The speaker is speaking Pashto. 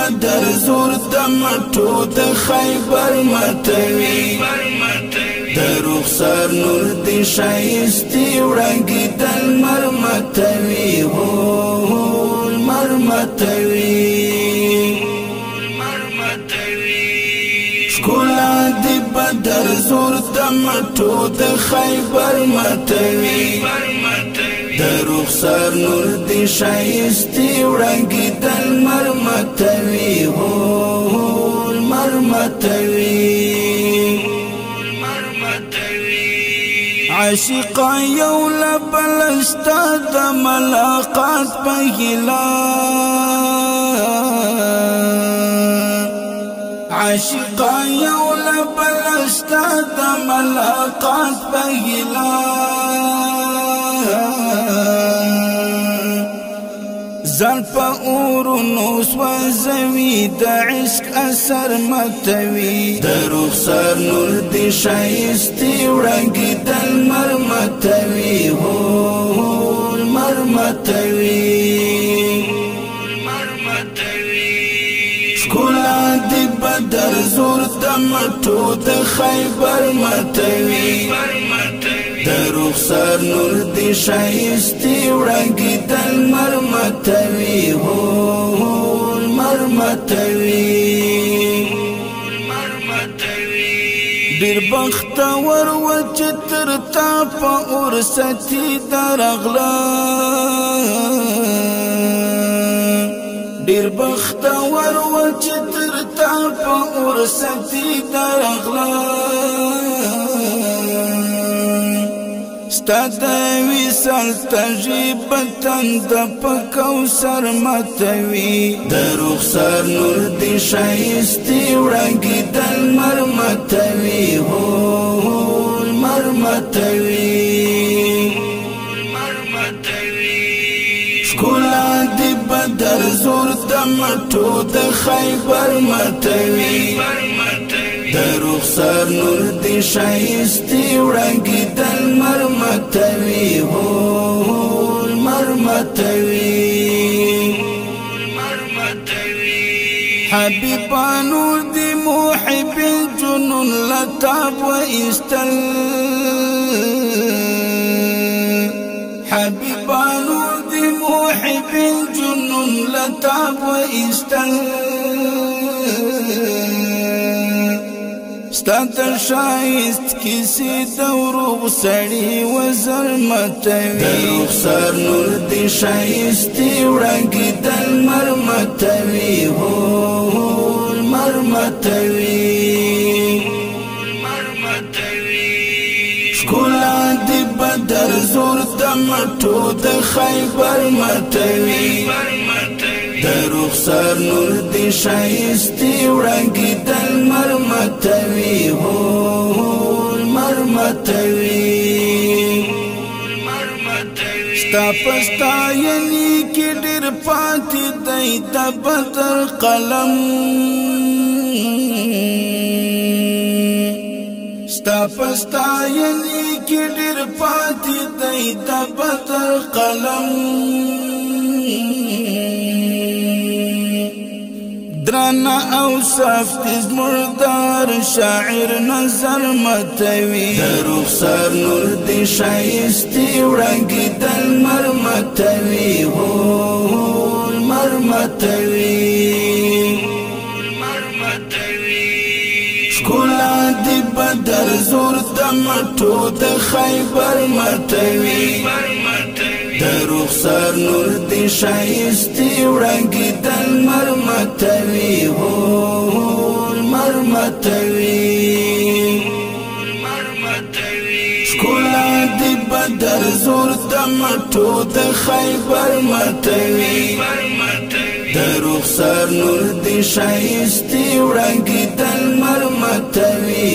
بدر زور د مټو د خیبر متوي د رخسار نور دی شایستی وړانګې د لمر متوي لمر متوي ښکلا دی بدر زور د مټو د خیبر متوي د رخسار نور دی شایستی وړانګې د لمر متوي لمر متوي عاشقا یو لبل ستا د ملاقات په هیله عاشقا یو لبل ستا د ملاقات په هیله ځان په اورونو سوځوي د عشق اثر متوي د رخسار نور دی شایستې وړانګې د لمر متوي لمر متوي ښکلا دی بدر زور د مټو د خیبر متوي د رخسار نور دی شایستی وړانګې د لمر متوي لمر متوي ډېر بختور و چې تر تا په ورستي درغله ډېر بختور و چې تر تا په ورستي درغله ستا د وصال تجربه تند په کوثر متوي د رخسار نور دی شایستې وړانګې د لمر متوي لمر متوي ښکلا دی بدر زور د مټو د خیبر متوي د رخسار نور دی شایستی وړانګې د لمر متوي لمر متوي حبیبانو دی محب جنون لتاب و استل حبیبانو دی محب جنون لتاب و استل ستا د شایست کیسې د وروغ سړي وزر متوي د رخسار نور دی شایستې وړانګې د لمر متوي لمر متوي ښکلا دی بدر زور د مټو د خیبر متوي د رخسار نور دی شایستی وړانګې د لمر متوي لمر متوي ستا په ستاینې کې ډېر پاتې دی د بدر قلم ستا په ستاینې کې ډېر پاتې دی د بدر قلم درانه اوصاف دي زمردار شاعر نظر متوي د رخسار نور دی شایستې وړانګې د لمر متوي لمر متوي ښکلا دی بدر زور د مټو د خیبر متوي د رخسار نور دی شایستې وړانګې د لمر متوي لمر متوي ښکلا دی بدر زور د مټو د خیبر متوي د رخسار نور دی شایستې وړانګې د لمر متوي